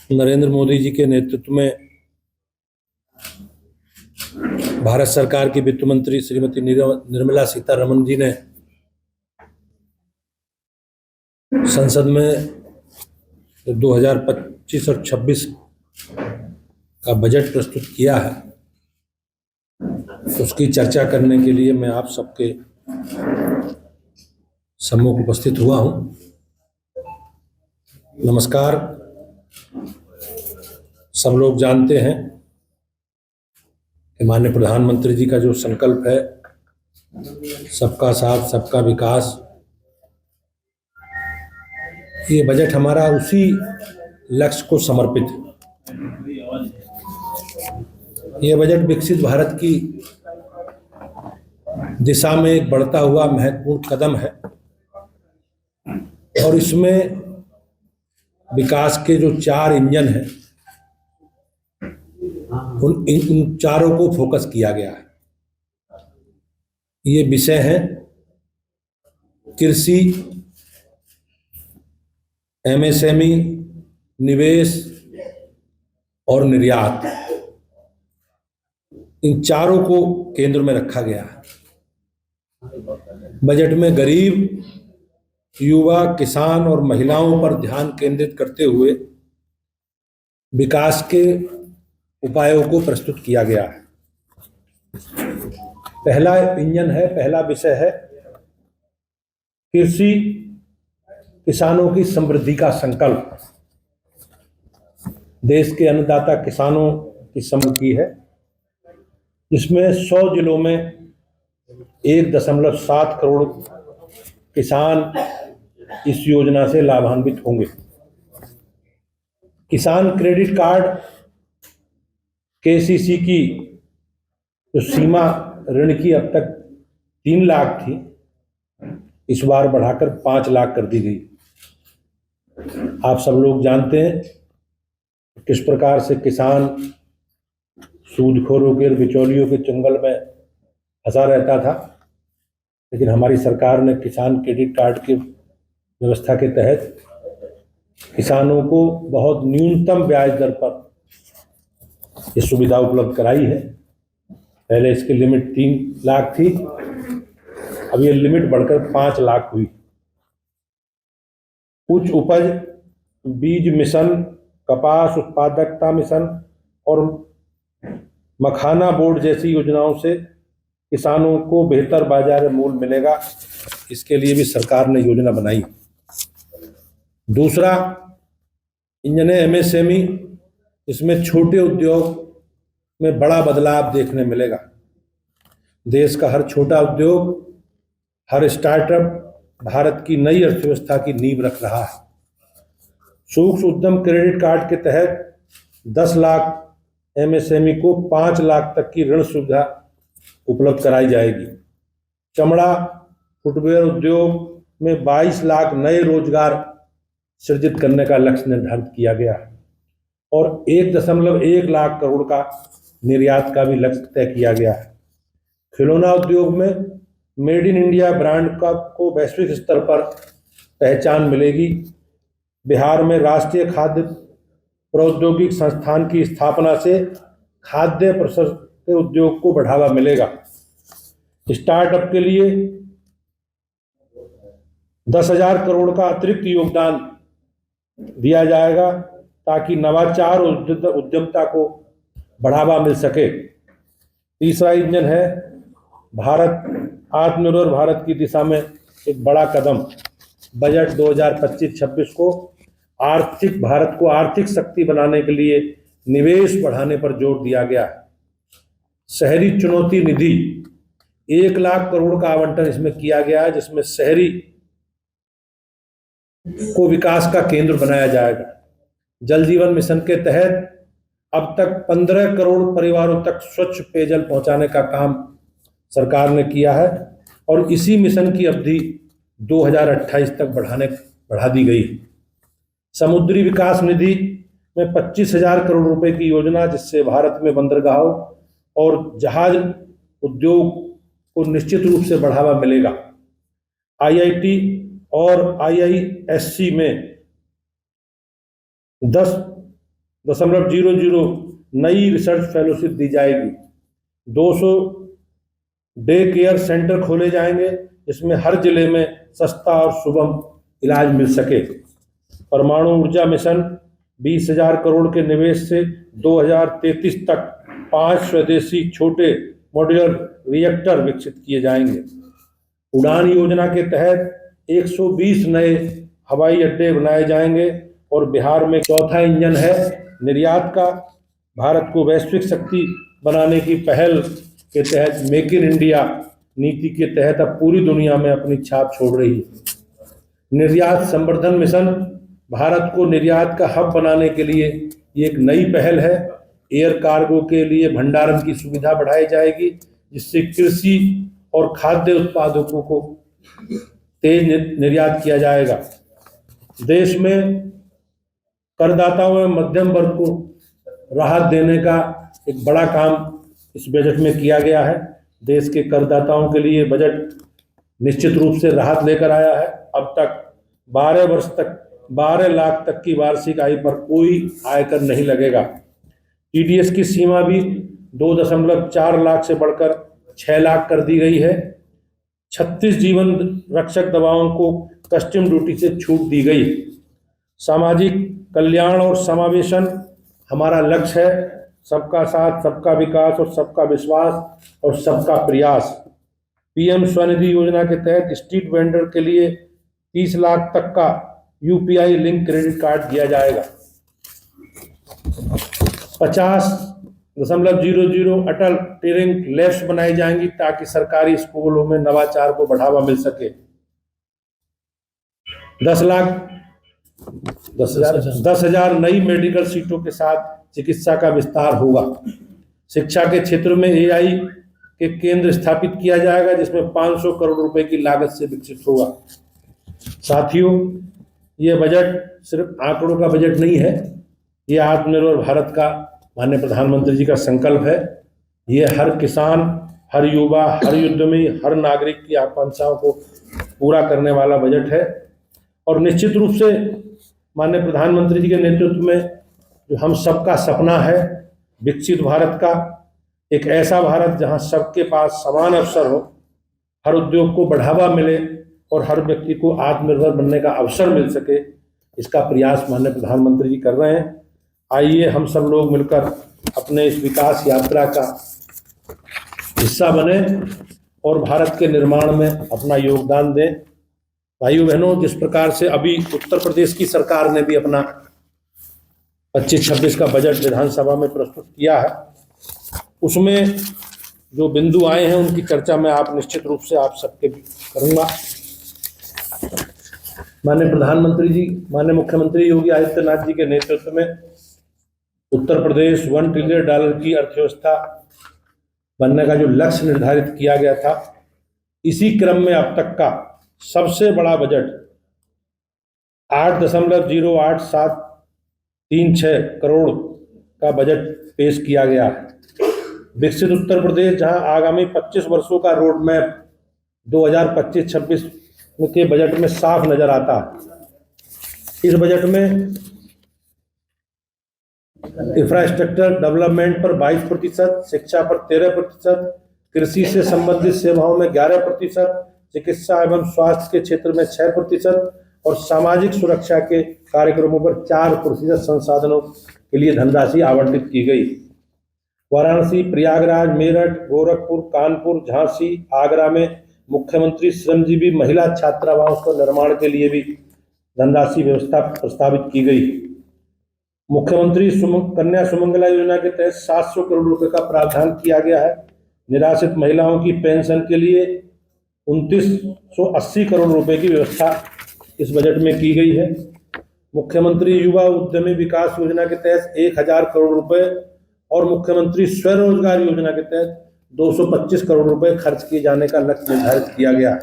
नरेंद्र मोदी जी के नेतृत्व में भारत सरकार की वित्त मंत्री श्रीमती निर्मला सीतारमण जी ने संसद में 2025 और 26 का बजट प्रस्तुत किया है। उसकी चर्चा करने के लिए मैं आप सबके सम्मुख उपस्थित हुआ हूं। नमस्कार। सब लोग जानते हैं कि माननीय प्रधानमंत्री जी का जो संकल्प है, सबका साथ सबका विकास, ये बजट हमारा उसी लक्ष्य को समर्पित है। ये बजट विकसित भारत की दिशा में एक बढ़ता हुआ महत्वपूर्ण कदम है और इसमें विकास के जो 4 इंजन हैं, इन चारों को फोकस किया गया है। ये विषय हैं कृषि, एमएसएमई, निवेश और निर्यात। इन चारों को केंद्र में रखा गया है। बजट में गरीब, युवा, किसान और महिलाओं पर ध्यान केंद्रित करते हुए विकास के उपायों को प्रस्तुत किया गया है। पहला इंजन है, पहला विषय है कृषि, किसानों की समृद्धि का संकल्प। देश के अन्नदाता किसानों की समृद्धि है, जिसमें 100 जिलों में 1.7 करोड़ किसान इस योजना से लाभान्वित होंगे। किसान क्रेडिट कार्ड केसीसी की जो सीमा ऋण की अब तक 3 लाख थी, इस बार बढ़ाकर 5 लाख कर दी गई। आप सब लोग जानते हैं किस प्रकार से किसान सूदखोरों के, बिचौलियों के चंगुल में फंसा रहता था, लेकिन हमारी सरकार ने किसान क्रेडिट कार्ड की व्यवस्था के तहत किसानों को बहुत न्यूनतम ब्याज दर पर ये सुविधा उपलब्ध कराई है। पहले इसकी लिमिट 3 लाख थी, अब ये लिमिट बढ़कर 5 लाख हुई। उच्च उपज बीज मिशन, कपास उत्पादकता मिशन और मखाना बोर्ड जैसी योजनाओं से किसानों को बेहतर बाजार मूल्य मिलेगा। इसके लिए भी सरकार ने योजना बनाई। दूसरा इंजन है एमएसएमई। इसमें छोटे उद्योग में बड़ा बदलाव देखने मिलेगा। देश का हर छोटा उद्योग, हर स्टार्टअप भारत की नई अर्थव्यवस्था की नींव रख रहा है। सूक्ष्म उद्यम क्रेडिट कार्ड के तहत 10 लाख एमएसएमई को 5 लाख तक की ऋण सुविधा उपलब्ध कराई जाएगी। चमड़ा, फुटवेयर उद्योग में 22 लाख नए रोजगार सृजित करने का लक्ष्य निर्धारित किया गया है और 1.1 लाख करोड़ का निर्यात का भी लक्ष्य तय किया गया है। खिलौना उद्योग में मेड इन इंडिया ब्रांड को वैश्विक स्तर पर पहचान मिलेगी। बिहार में राष्ट्रीय खाद्य प्रौद्योगिकी संस्थान की स्थापना से खाद्य प्रसंस्करण उद्योग को बढ़ावा मिलेगा। स्टार्टअप के लिए 10,000 करोड़ का अतिरिक्त योगदान दिया जाएगा ताकि नवाचार और उद्यमता को बढ़ावा मिल सके। तीसरा इंजन है भारत, आत्मनिर्भर भारत की दिशा में एक बड़ा कदम। बजट 2025-26 को भारत को आर्थिक शक्ति बनाने के लिए निवेश बढ़ाने पर जोर दिया गया है। शहरी चुनौती निधि 1 लाख करोड़ का आवंटन इसमें किया गया है, जिसमें शहरी को विकास का केंद्र बनाया जाएगा। जल जीवन मिशन के तहत अब तक 15 करोड़ परिवारों तक स्वच्छ पेयजल पहुंचाने का काम सरकार ने किया है और इसी मिशन की अवधि 2028 तक बढ़ा दी गई। समुद्री विकास निधि में 25,000 करोड़ रुपए की योजना, जिससे भारत में बंदरगाहों और जहाज उद्योग को निश्चित रूप से बढ़ावा मिलेगा। आईआईटी और आईआईएससी में 10 2.00 नई रिसर्च फेलोशिप दी जाएगी। 200 डे केयर सेंटर खोले जाएंगे, इसमें हर जिले में सस्ता और सुगम इलाज मिल सके। परमाणु ऊर्जा मिशन 20,000 करोड़ के निवेश से 2033 तक 5 स्वदेशी छोटे मॉड्यूलर रिएक्टर विकसित किए जाएंगे। उड़ान योजना के तहत 120 नए हवाई अड्डे बनाए जाएंगे और बिहार में चौथा इंजन है निर्यात का। भारत को वैश्विक शक्ति बनाने की पहल के तहत मेक इन इंडिया नीति के तहत अब पूरी दुनिया में अपनी छाप छोड़ रही है। निर्यात संवर्धन मिशन भारत को निर्यात का हब बनाने के लिए ये एक नई पहल है। एयर कार्गो के लिए भंडारण की सुविधा बढ़ाई जाएगी, जिससे कृषि और खाद्य उत्पादकों को तेज निर्यात किया जाएगा। देश में करदाताओं में मध्यम वर्ग को राहत देने का एक बड़ा काम इस बजट में किया गया है। देश के करदाताओं के लिए बजट निश्चित रूप से राहत लेकर आया है। अब तक 12 वर्ष तक 12 लाख तक की वार्षिक आय पर कोई आयकर नहीं लगेगा। टीडीएस की सीमा भी 2.4 लाख से बढ़कर 6 लाख कर दी गई है। 36 जीवन रक्षक दवाओं को कस्टम ड्यूटी से छूट दी गई। सामाजिक कल्याण और समावेशन हमारा लक्ष्य है। सबका साथ, सबका विकास और सबका विश्वास और सबका प्रयास। पीएम स्वनिधि योजना के तहत स्ट्रीट वेंडर के लिए 30 लाख तक का यूपीआई लिंक क्रेडिट कार्ड दिया जाएगा। 50.00 अटल टिंकरिंग लैब्स बनाई जाएंगी ताकि सरकारी स्कूलों में नवाचार को बढ़ावा मिल सके। 10,000 नई मेडिकल सीटों के साथ चिकित्सा का विस्तार होगा। शिक्षा के क्षेत्र में एआई के केंद्र स्थापित किया जाएगा, जिसमें 500 करोड़ रुपए की लागत से विकसित होगा। साथियों, ये बजट सिर्फ आंकड़ों का बजट नहीं है, ये आत्मनिर्भर भारत का माननीय प्रधानमंत्री जी का संकल्प है। ये हर किसान, हर युवा, हर उद्यमी, हर नागरिक की आकांक्षाओं को पूरा करने वाला बजट है। और निश्चित रूप से माननीय प्रधानमंत्री जी के नेतृत्व में जो हम सबका सपना है विकसित भारत का, एक ऐसा भारत जहां सबके पास समान अवसर हो, हर उद्योग को बढ़ावा मिले और हर व्यक्ति को आत्मनिर्भर बनने का अवसर मिल सके, इसका प्रयास माननीय प्रधानमंत्री जी कर रहे हैं। आइए हम सब लोग मिलकर अपने इस विकास यात्रा का हिस्सा बने और भारत के निर्माण में अपना योगदान दें। भाइयों बहनों, जिस प्रकार से अभी उत्तर प्रदेश की सरकार ने भी अपना 25-26 का बजट विधानसभा में प्रस्तुत किया है, उसमें जो बिंदु आए हैं उनकी चर्चा मैं आप निश्चित रूप से आप सबके भी करूँगा। माननीय प्रधानमंत्री जी, माननीय मुख्यमंत्री योगी आदित्यनाथ जी के नेतृत्व में उत्तर प्रदेश $1 ट्रिलियन की अर्थव्यवस्था बनने का जो लक्ष्य निर्धारित किया गया था, इसी क्रम में अब तक का सबसे बड़ा बजट 8.0836 करोड़ का बजट पेश किया गया है। विकसित उत्तर प्रदेश, जहां आगामी 25 वर्षों का रोड मैप 2025-26 के बजट में साफ नजर आता है। इस बजट में इंफ्रास्ट्रक्चर डेवलपमेंट पर 22%, शिक्षा पर 13%, कृषि से संबंधित सेवाओं में 11%, चिकित्सा एवं स्वास्थ्य के क्षेत्र में 6% और सामाजिक सुरक्षा के कार्यक्रमों पर 4% संसाधनों के लिए धनराशि आवंटित की गई। वाराणसी, प्रयागराज, मेरठ, गोरखपुर, कानपुर, झांसी, आगरा में मुख्यमंत्री श्रमजीवी महिला छात्रावास के निर्माण के लिए भी धनराशि व्यवस्था प्रस्तावित की गई। मुख्यमंत्री कन्या सुमंगला योजना के तहत 700 करोड़ रुपए का प्रावधान किया गया है। निराश्रित महिलाओं की पेंशन के लिए 2980 करोड़ रुपए की व्यवस्था इस बजट में की गई है। मुख्यमंत्री युवा उद्यमी विकास योजना के तहत 1000 करोड़ रुपए और मुख्यमंत्री स्वरोजगार योजना के तहत 225 करोड़ रुपए खर्च किए जाने का लक्ष्य निर्धारित किया गया है।